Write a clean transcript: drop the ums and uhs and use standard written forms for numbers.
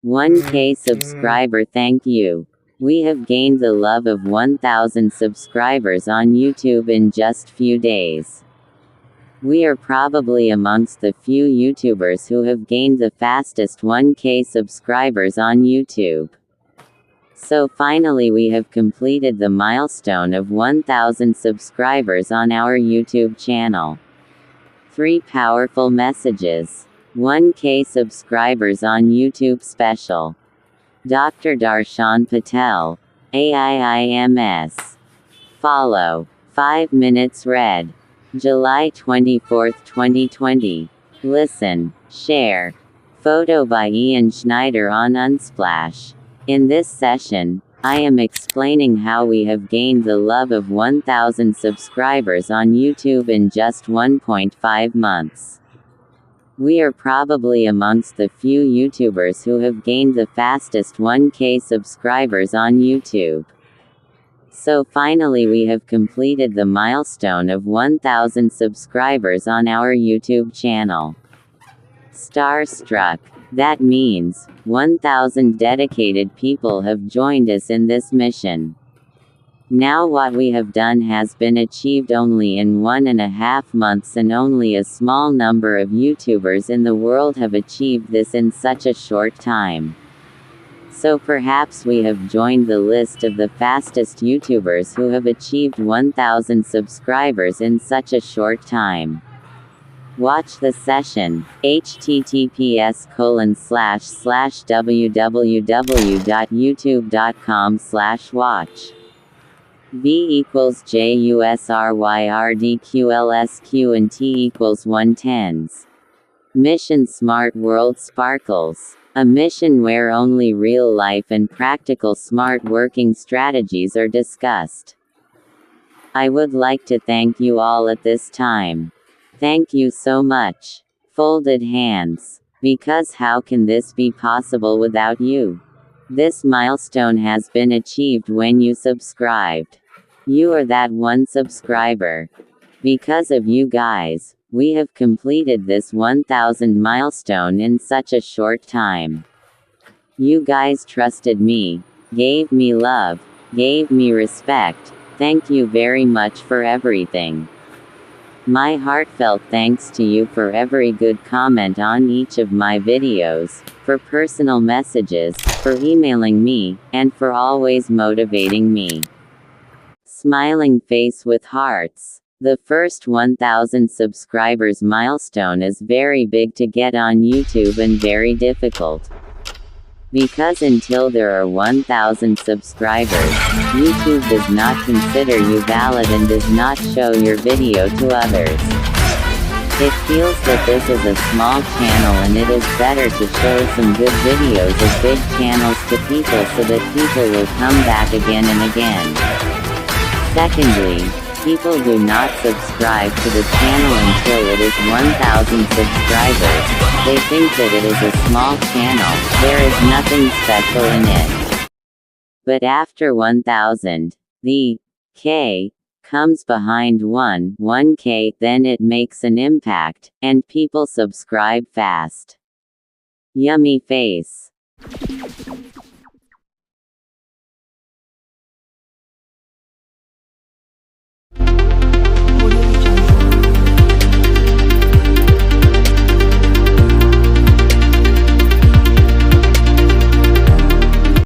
1K subscriber, thank you. We have gained the love of 1,000 subscribers on YouTube in just few days. We are probably amongst the few YouTubers who have gained the fastest 1K subscribers on YouTube. So finally we have completed the milestone of 1,000 subscribers on our YouTube channel. 3 powerful messages. 1K subscribers on YouTube special. Dr. Darshan Patel, AIIMS. Follow. 5 minutes read. July 24, 2020. Listen, share. Photo by Ian Schneider on Unsplash. In this session, I am explaining how we have gained the love of 1,000 subscribers on YouTube in just 1.5 months. We are probably amongst the few YouTubers who have gained the fastest 1K subscribers on YouTube. So finally we have completed the milestone of 1,000 subscribers on our YouTube channel. Starstruck. That means, 1,000 dedicated people have joined us in this mission. Now what we have done has been achieved only in 1.5 months, and only a small number of YouTubers in the world have achieved this in such a short time. So perhaps we have joined the list of the fastest YouTubers who have achieved 1,000 subscribers in such a short time. Watch the session. https://www.youtube.com/watch. V = JUSRYRDQLSQ and T = 110s. Mission Smart World Sparkles. A mission where only real life and practical smart working strategies are discussed. I would like to thank you all at this time. Thank you so much. Folded hands. Because how can this be possible without you? This milestone has been achieved when you subscribed. You are that one subscriber. Because of you guys, we have completed this 1,000 milestone in such a short time. You guys trusted me, gave me love, gave me respect. Thank you very much for everything. My heartfelt thanks to you for every good comment on each of my videos, for personal messages, for emailing me, and for always motivating me. Smiling face with hearts. The first 1,000 subscribers milestone is very big to get on YouTube and very difficult. Because until there are 1,000 subscribers, YouTube does not consider you valid and does not show your video to others. It feels that this is a small channel and it is better to show some good videos of big channels to people so that people will come back again and again. Secondly, people do not subscribe to the channel until it is 1,000 subscribers. They think that it is a small channel, there is nothing special in it. But after 1,000, the K comes behind 1K, then it makes an impact, and people subscribe fast. Yummy face.